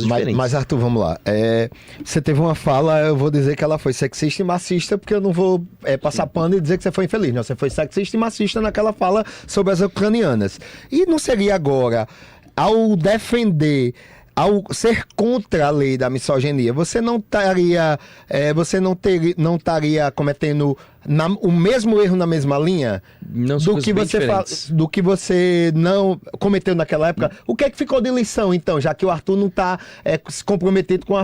Mas, Arthur, vamos lá. Você teve uma fala, eu vou dizer que ela foi sexista e machista, porque eu não vou passar pano e dizer que você foi infeliz. Não, você foi sexista e machista naquela fala sobre as ucranianas. E não seria agora, ao defender, ao ser contra a lei da misoginia, você não estaria cometendo o mesmo erro na mesma linha não, do que você não cometeu naquela época? O que é que ficou de lição, então, já que o Arthur não está se comprometido com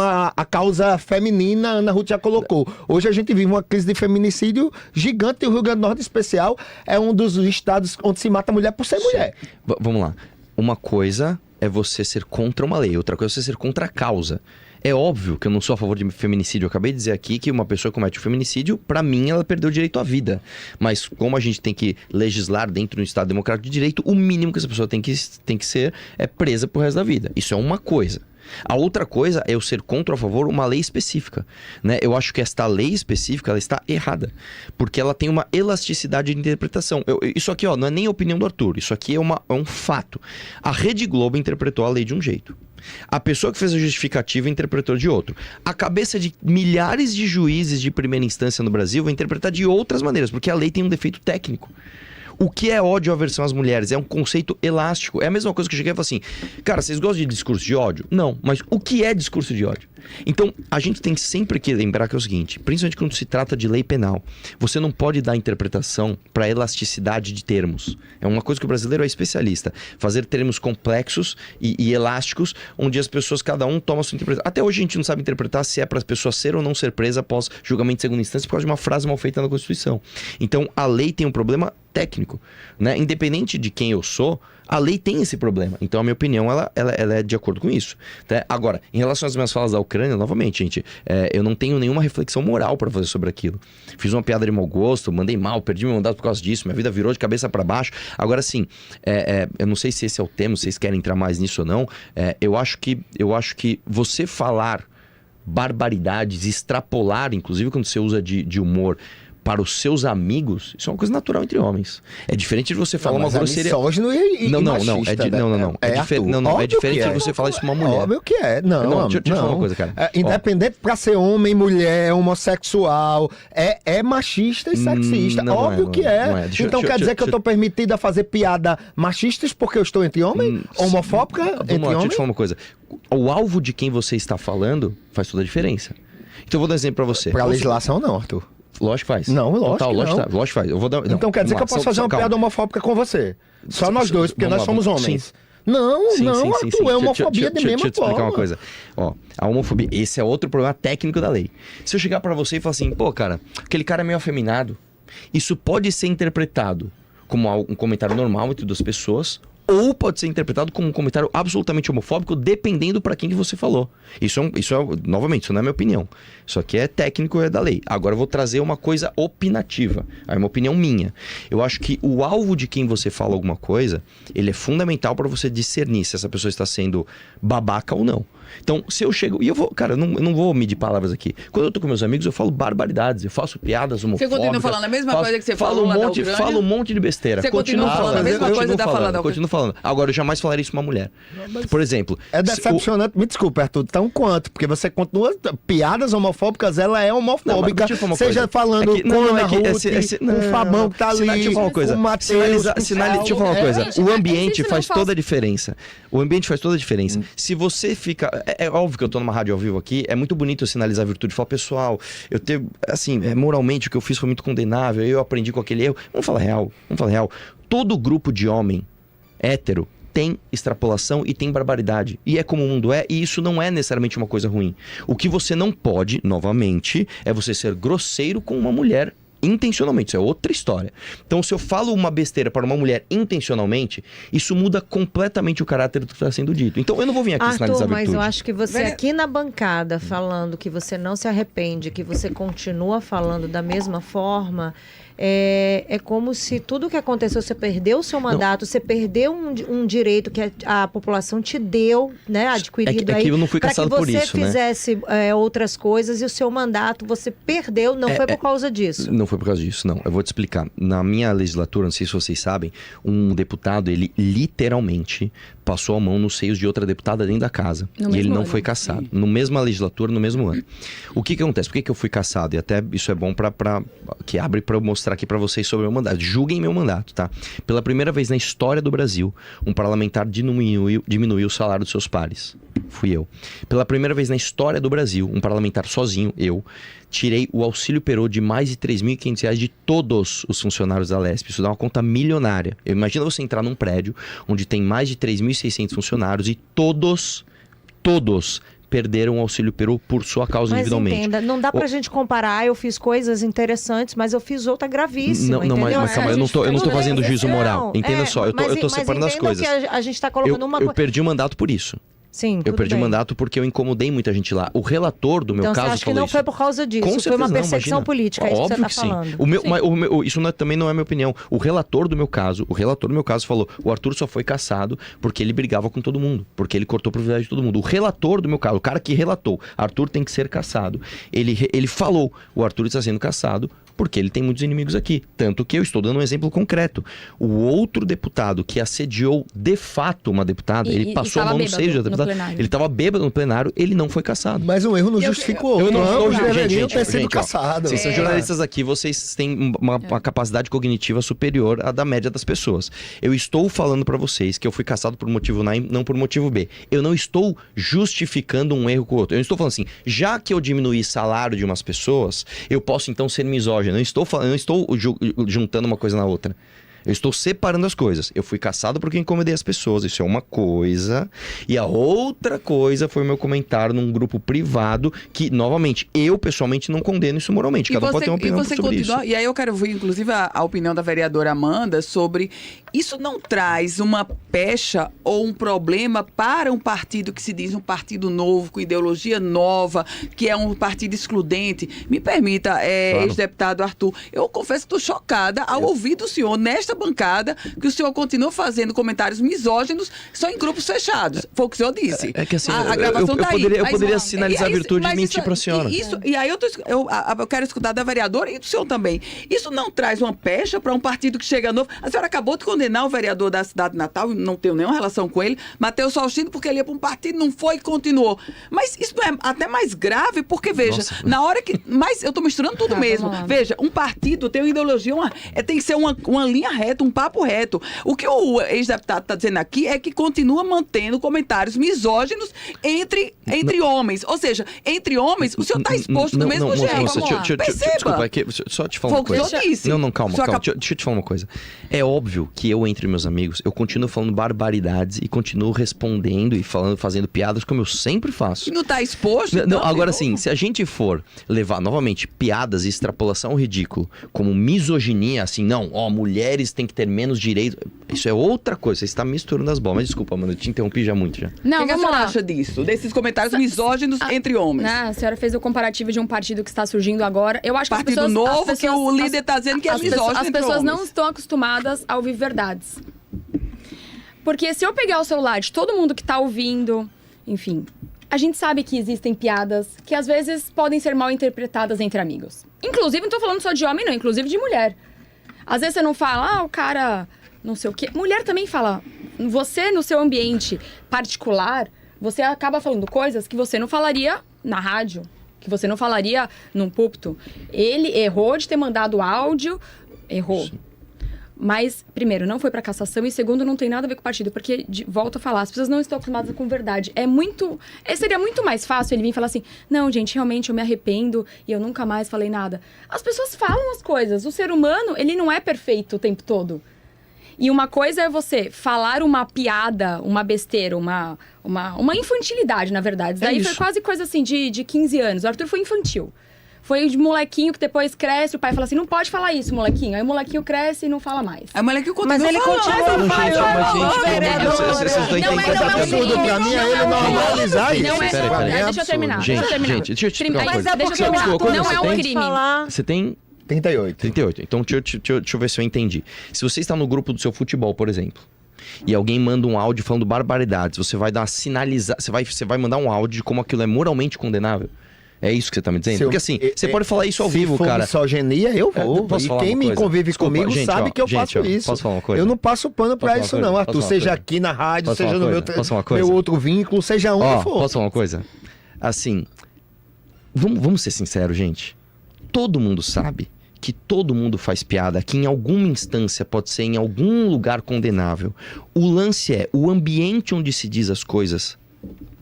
a causa feminina? A Ana Ruth já colocou. Hoje a gente vive uma crise de feminicídio gigante e o Rio Grande do Norte, em especial, é um dos estados onde se mata mulher por ser mulher. Vamos lá. Uma coisa é você ser contra uma lei, outra coisa é você ser contra a causa. É óbvio que eu não sou a favor de feminicídio. Eu acabei de dizer aqui que uma pessoa que comete o feminicídio, pra mim, ela perdeu o direito à vida. Mas como a gente tem que legislar dentro de um Estado democrático de direito, o mínimo que essa pessoa tem que ser é presa pro resto da vida. Isso é uma coisa. A outra coisa é eu ser contra ou a favor uma lei específica, né? Eu acho que esta lei específica ela está errada, porque ela tem uma elasticidade de interpretação. Isso aqui, não é nem a opinião do Arthur, isso aqui é um fato. A Rede Globo interpretou a lei de um jeito. A pessoa que fez a justificativa interpretou de outro. A cabeça de milhares de juízes de primeira instância no Brasil vai interpretar de outras maneiras, porque a lei tem um defeito técnico. O que é ódio ou aversão às mulheres? É um conceito elástico. É a mesma coisa que eu cheguei e falei assim, cara, vocês gostam de discurso de ódio? Não, mas o que é discurso de ódio? Então, a gente tem sempre que lembrar que é o seguinte, principalmente quando se trata de lei penal, você não pode dar interpretação para elasticidade de termos. É uma coisa que o brasileiro é especialista. Fazer termos complexos e elásticos, onde as pessoas, cada um toma a sua interpretação. Até hoje a gente não sabe interpretar se é para as pessoas ser ou não ser presa após julgamento de segunda instância por causa de uma frase mal feita na Constituição. Então, a lei tem um problema técnico, né? Independente de quem eu sou, a lei tem esse problema. Então a minha opinião ela é de acordo com isso, tá? Agora, em relação às minhas falas da Ucrânia, novamente, gente, eu não tenho nenhuma reflexão moral para fazer sobre aquilo. Fiz uma piada de mau gosto, mandei mal, perdi meu mandato por causa disso, minha vida virou de cabeça para baixo. Agora sim, eu não sei se esse é o tema, se vocês querem entrar mais nisso ou não. Eu acho que você falar barbaridades, extrapolar, inclusive quando você usa de humor, para os seus amigos, isso é uma coisa natural entre homens. É diferente de você falar uma grosseria. Misógino e machista, é diferente de você falar isso pra uma mulher. Óbvio que é. Deixa eu falar uma coisa, cara. Independente pra ser homem, mulher, homossexual, é machista e sexista. Óbvio que é. Então quer dizer que eu tô permitida a fazer piada machistas porque eu estou entre homens? Homofóbica entre homens? Deixa eu te falar uma coisa. O alvo de quem você está falando faz toda a diferença. Então eu vou dar um exemplo pra você. Pra legislação não, Arthur. Lógico que faz. Não, lógico que faz. Eu vou dar, então quer dizer que eu posso fazer uma piada homofóbica com você? Só nós dois, porque nós somos homens. Sim. Não, Arthur, é homofobia de mesma forma. Deixa eu te explicar uma coisa. A homofobia, esse é outro problema técnico da lei. Se eu chegar pra você e falar assim, pô, cara, aquele cara é meio afeminado, isso pode ser interpretado como um comentário normal entre duas pessoas, ou pode ser interpretado como um comentário absolutamente homofóbico, dependendo para quem que você falou. Novamente, isso não é minha opinião. Isso aqui é técnico, é da lei. Agora eu vou trazer uma coisa opinativa. É uma opinião minha. Eu acho que o alvo de quem você fala alguma coisa, ele é fundamental para você discernir se essa pessoa está sendo babaca ou não. Então, se eu chego... E eu vou... Cara, eu não vou medir palavras aqui. Quando eu tô com meus amigos, eu falo barbaridades. Eu faço piadas homofóbicas. Você continua falando a mesma coisa que você falou lá da Ucrânia? Falo um monte de besteira. Você continua falando a mesma coisa da fala da Ucrânia? Continuo falando. Agora, eu jamais falaria isso pra uma mulher. Por exemplo... É decepcionante. Me desculpa, Arthur. Tão quanto? Porque você continua... Piadas homofóbicas, ela é homofóbica. Seja falando com a Ana Ruth, com o Fabão que tá ali, deixa eu falar uma coisa. com o Matheus. Deixa eu falar uma coisa. O ambiente faz toda a diferença. O ambiente faz toda a diferença. Se você fica... É óbvio que eu tô numa rádio ao vivo aqui, é muito bonito eu sinalizar a virtude. Falar, pessoal, eu tenho, assim, moralmente o que eu fiz foi muito condenável, eu aprendi com aquele erro. Vamos falar real. Todo grupo de homem hétero tem extrapolação e tem barbaridade. E é como o mundo é, e isso não é necessariamente uma coisa ruim. O que você não pode, novamente, é você ser grosseiro com uma mulher intencionalmente, isso é outra história. Então, se eu falo uma besteira para uma mulher intencionalmente, isso muda completamente o caráter do que está sendo dito. Então, eu não vou vir aqui sinalizar a virtude. Mas eu acho que você aqui na bancada falando que você não se arrepende, que você continua falando da mesma forma, é como se tudo que aconteceu, você perdeu o seu mandato, você perdeu um direito que a população te deu, né, adquirido aí, eu não fui caçado por isso, para que você fizesse outras coisas, e o seu mandato você perdeu, não foi por causa disso. Não foi por causa disso, não. Eu vou te explicar. Na minha legislatura, não sei se vocês sabem, um deputado, ele literalmente passou a mão nos seios de outra deputada dentro da casa. E ele não foi cassado. No mesma legislatura, no mesmo ano. O que acontece? Por que eu fui cassado? E até isso é bom que abre para eu mostrar aqui para vocês sobre o meu mandato. Julguem meu mandato, tá? Pela primeira vez na história do Brasil, um parlamentar diminuiu o salário dos seus pares. Fui eu. Pela primeira vez na história do Brasil, um parlamentar sozinho, eu, tirei o auxílio Perô de mais de R$3.500 de todos os funcionários da Lesp. Isso dá uma conta milionária. Imagina você entrar num prédio onde tem mais de 3.600 funcionários e todos perderam o auxílio Perô por sua causa individualmente. Mas entenda, não dá pra gente comparar, eu fiz coisas interessantes, mas eu fiz outra gravíssima, não, mas calma, eu não tô fazendo juízo moral. Entenda só, eu tô separando as coisas. Que a gente tá colocando eu perdi o mandato por isso. Sim, eu perdi o mandato porque eu incomodei muita gente lá. O relator do meu caso falou isso. Então você acha que não foi por causa disso, foi uma perseguição política, é isso que você tá falando. Isso também não é minha opinião. O relator do meu caso falou, o Arthur só foi cassado porque ele brigava com todo mundo, porque ele cortou o privilégio de todo mundo. O relator do meu caso, o cara que relatou, Arthur tem que ser cassado, ele falou, o Arthur está sendo cassado porque ele tem muitos inimigos aqui. Tanto que eu estou dando um exemplo concreto. O outro deputado que assediou de fato uma deputada, ele passou a mão no seio da deputada. Ele estava bêbado no plenário, ele não foi cassado. Mas um erro não justificou. Ambos deveriam ter sido cassados. Vocês são jornalistas aqui, vocês têm uma capacidade cognitiva superior à da média das pessoas. Eu estou falando para vocês que eu fui cassado por motivo A e não por motivo B. Eu não estou justificando um erro com o outro. Eu não estou falando assim, já que eu diminuí salário de umas pessoas, eu posso então ser misógino. Eu não estou juntando uma coisa na outra. Eu estou separando as coisas. Eu fui cassado porque incomodei as pessoas. Isso é uma coisa. E a outra coisa foi o meu comentário num grupo privado que, novamente, eu pessoalmente não condeno isso moralmente. Cada um pode ter uma opinião sobre isso. E aí eu quero ouvir, inclusive, a opinião da vereadora Amanda sobre isso não traz uma pecha ou um problema para um partido que se diz um partido novo, com ideologia nova, que é um partido excludente. Me permita, claro. Ex-deputado Arthur, eu confesso que estou chocada ao ouvir do senhor, nesta bancada, que o senhor continua fazendo comentários misóginos só em grupos fechados. Foi o que o senhor disse. É que assim, a gravação tá aí. Eu poderia sinalizar a virtude de mentir para a senhora. E aí eu quero escutar da vereadora e do senhor também. Isso não traz uma pecha para um partido que chega novo? A senhora acabou de condenar o vereador da cidade de Natal, não tenho nenhuma relação com ele, Matheus Faustino, porque ele ia para um partido, não foi e continuou. Mas isso não é até mais grave, porque, veja, na hora que... Mas eu estou misturando tudo mesmo. Veja, um partido tem uma ideologia, tem que ser uma linha reta, um papo reto. O que o ex-deputado está dizendo aqui é que continua mantendo comentários misóginos entre homens. Ou seja, entre homens, o senhor está exposto do mesmo jeito. Perceba. Desculpa, só te falar uma coisa. Calma. Deixa eu te falar uma coisa. É óbvio que eu, entre meus amigos, eu continuo falando barbaridades e continuo respondendo e fazendo piadas como eu sempre faço. E não está exposto? Agora sim, se a gente for levar novamente piadas e extrapolação ao ridículo, como misoginia, assim, mulheres têm que ter menos direito. Isso é outra coisa. Você está misturando as bolas. Mas desculpa, mano, eu te interrompi já muito já. Não, o que a senhora acha disso? Desses comentários misóginos entre homens? A senhora fez o comparativo de um partido que está surgindo agora. Eu acho que partido novo que o líder está dizendo que é misógino. As pessoas não estão acostumadas a ouvir verdades. Porque se eu pegar o celular de todo mundo que está ouvindo, enfim, a gente sabe que existem piadas que às vezes podem ser mal interpretadas entre amigos. Inclusive, não estou falando só de homem, não, inclusive de mulher. Às vezes você não fala, o cara não sei o quê. Mulher também fala. Você, no seu ambiente particular, você acaba falando coisas que você não falaria na rádio, que você não falaria num púlpito. Ele errou de ter mandado áudio, errou. Sim. Mas, primeiro, não foi pra cassação e, segundo, não tem nada a ver com o partido, porque, volto a falar, as pessoas não estão acostumadas com verdade. Seria muito mais fácil ele vir e falar assim, não, gente, realmente eu me arrependo e eu nunca mais falei nada. As pessoas falam as coisas. O ser humano, ele não é perfeito o tempo todo. E uma coisa é você falar uma piada, uma besteira, uma infantilidade, na verdade. Daí foi quase coisa assim de 15 anos. O Arthur foi infantil. Foi de molequinho que depois cresce, o pai fala assim, não pode falar isso, molequinho. Aí o molequinho cresce e não fala mais. Aí o molequinho continua Mas ele continua Deixa eu terminar. Gente, deixa eu te explicar uma coisa. Não é um crime. Você tem 38. 38. Então, deixa eu ver se eu entendi. Se você está no grupo do seu futebol, por exemplo, e alguém manda um áudio falando barbaridades, você vai dar uma sinalizar, você vai mandar um áudio de como aquilo é moralmente condenável? É isso que você tá me dizendo? Porque assim, você pode falar isso ao vivo, cara. Se for misoginia, eu vou. Posso falar e quem uma me coisa? convive Desculpa, comigo gente, sabe ó, que eu gente, faço ó, isso. posso falar uma coisa? Eu não passo pano pra Posso isso, falar uma não, coisa? Arthur. Posso falar uma Seja coisa? aqui na rádio, Posso falar seja uma no coisa? Posso falar uma coisa? meu outro vínculo, seja onde for. Posso falar uma coisa? Assim, vamos ser sinceros, gente. Todo mundo sabe que todo mundo faz piada, que em alguma instância pode ser em algum lugar condenável. O lance é o ambiente onde se diz as coisas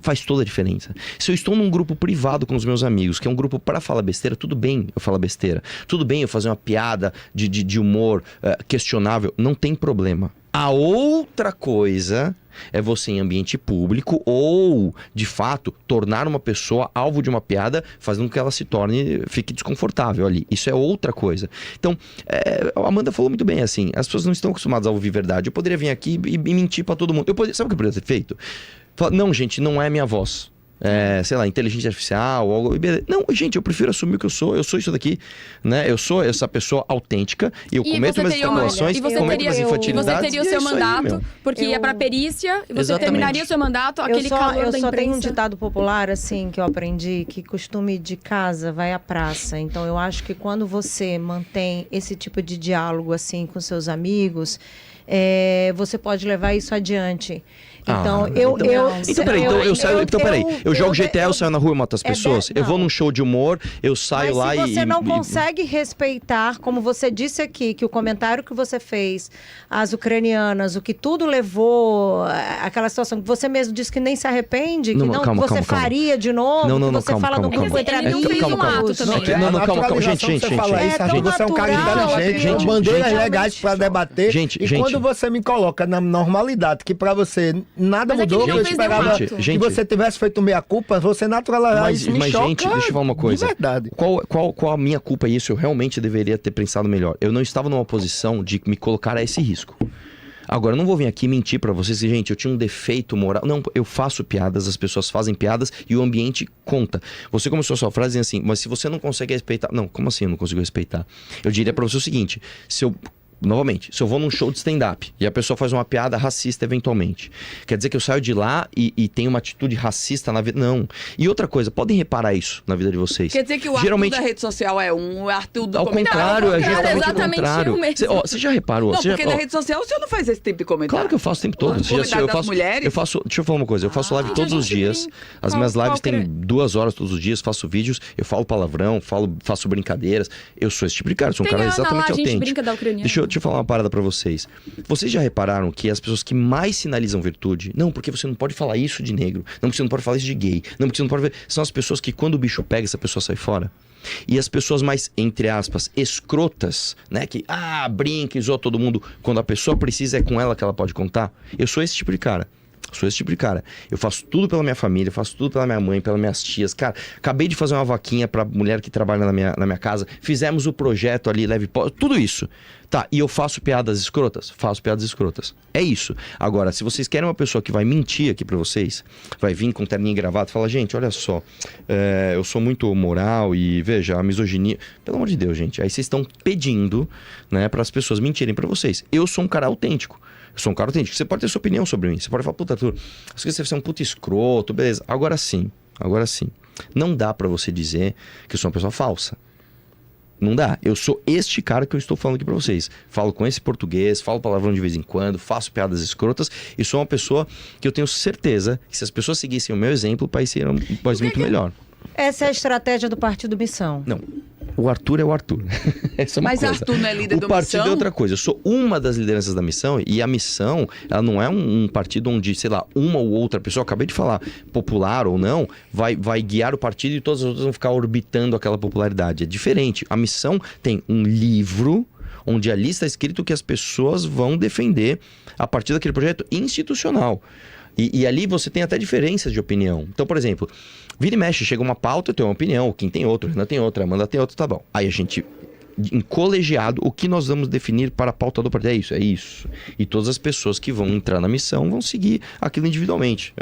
faz toda a diferença. Se eu estou num grupo privado com os meus amigos, que é um grupo para falar besteira, tudo bem eu falar besteira. Tudo bem eu fazer uma piada de humor questionável, não tem problema. A outra coisa é você em ambiente público ou, de fato, tornar uma pessoa alvo de uma piada, fazendo com que ela fique desconfortável ali. Isso é outra coisa. Então, a Amanda falou muito bem, assim, as pessoas não estão acostumadas a ouvir verdade. Eu poderia vir aqui e mentir para todo mundo. Sabe o que eu poderia ter feito? Falar, não, gente, não é minha voz. Sei lá, inteligência artificial ou algo. Não, gente, eu prefiro assumir o que eu sou isso daqui, né? Eu sou essa pessoa autêntica e eu cometo minhas especulações, cometo minhas infantilidades. Você teria o seu mandato, porque ia pra perícia e você terminaria o seu mandato, aquele calor da imprensa. Eu só tenho um ditado popular, assim, que eu aprendi, que costume de casa vai à praça. Então, eu acho que quando você mantém esse tipo de diálogo, assim, com seus amigos, você pode levar isso adiante. Então, eu jogo GTA, eu saio na rua e mato as pessoas. Eu vou num show de humor, eu saio lá e... Mas se você não consegue respeitar, como você disse aqui, que o comentário que você fez, as ucranianas, o que tudo levou, aquela situação que você mesmo disse que nem se arrepende, que você faria de novo, que você fala do grupo entre amigos. Ele não fez um ato também. Calma, gente. Você é um cara inteligente, com bandeiras legais pra debater. E quando você me coloca na normalidade, que pra você nada mudou, que eu esperava que você tivesse feito meia-culpa, você naturalizar isso me choca. Gente, deixa eu falar uma coisa. De verdade. Qual a minha culpa isso? Eu realmente deveria ter pensado melhor. Eu não estava numa posição de me colocar a esse risco. Agora, eu não vou vir aqui mentir pra vocês, gente, eu tinha um defeito moral. Não, eu faço piadas, as pessoas fazem piadas e o ambiente conta. Você começou a sua frase assim, mas se você não consegue respeitar... Não, como assim eu não consigo respeitar? Eu diria pra você o seguinte, novamente, se eu vou num show de stand-up e a pessoa faz uma piada racista eventualmente, quer dizer que eu saio de lá e tenho uma atitude racista na vida? Não. E outra coisa, podem reparar isso na vida de vocês. Quer dizer que o Arthur da rede social é o Arthur do comentário. É justamente o contrário. Você já reparou? Não, porque na rede social você não faz esse tipo de comentário. Claro que eu faço o tempo todo. Deixa eu falar uma coisa, eu faço live todos os dias. As minhas lives têm 2 horas todos os dias, faço vídeos, eu falo palavrão, faço brincadeiras. Eu sou esse tipo de cara, sou um cara exatamente autêntico. Deixa eu falar uma parada pra vocês. Vocês já repararam que as pessoas que mais sinalizam virtude, não, porque você não pode falar isso de negro, não, porque você não pode falar isso de gay, não, porque você não pode... São as pessoas que quando o bicho pega, essa pessoa sai fora. E as pessoas mais, entre aspas, escrotas, né, que, brinca e zoa todo mundo, quando a pessoa precisa é com ela que ela pode contar. Eu sou esse tipo de cara. Eu faço tudo pela minha família, faço tudo pela minha mãe, pelas minhas tias. Cara, acabei de fazer uma vaquinha pra mulher que trabalha na minha casa. Fizemos o projeto ali, tudo isso. Tá, e eu faço piadas escrotas? Faço piadas escrotas. É isso. Agora, se vocês querem uma pessoa que vai mentir aqui pra vocês, vai vir com terninho e gravata e fala, gente, olha só, eu sou muito moral e, veja, a misoginia... Pelo amor de Deus, gente. Aí vocês estão pedindo, né, para as pessoas mentirem pra vocês. Eu sou um cara autêntico. Você pode ter sua opinião sobre mim. Você pode falar, puta, Arthur, acho que você vai ser um puta escroto, beleza. Agora sim. Não dá pra você dizer que eu sou uma pessoa falsa. Não dá. Eu sou este cara que eu estou falando aqui pra vocês. Falo com esse português, falo palavrão de vez em quando, faço piadas escrotas e sou uma pessoa que eu tenho certeza que se as pessoas seguissem o meu exemplo, o país seria um país muito melhor. Essa é a estratégia do Partido Missão. Não. O Arthur é o Arthur. Essa é uma Mas coisa. Arthur não é líder do Missão? O partido é outra coisa. Eu sou uma das lideranças da Missão e a Missão, ela não é um partido onde, sei lá, uma ou outra pessoa, acabei de falar, popular ou não, vai guiar o partido e todas as outras vão ficar orbitando aquela popularidade. É diferente. A Missão tem um livro onde ali está escrito que as pessoas vão defender a partir daquele projeto institucional. E ali você tem até diferenças de opinião. Então, por exemplo, vira e mexe, chega uma pauta, eu tenho uma opinião, o Kim tem outra, o Renan tem outra, a Amanda tem outra, tá bom. Aí a gente, em colegiado, o que nós vamos definir para a pauta do partido é isso. E todas as pessoas que vão entrar na Missão vão seguir aquilo individualmente.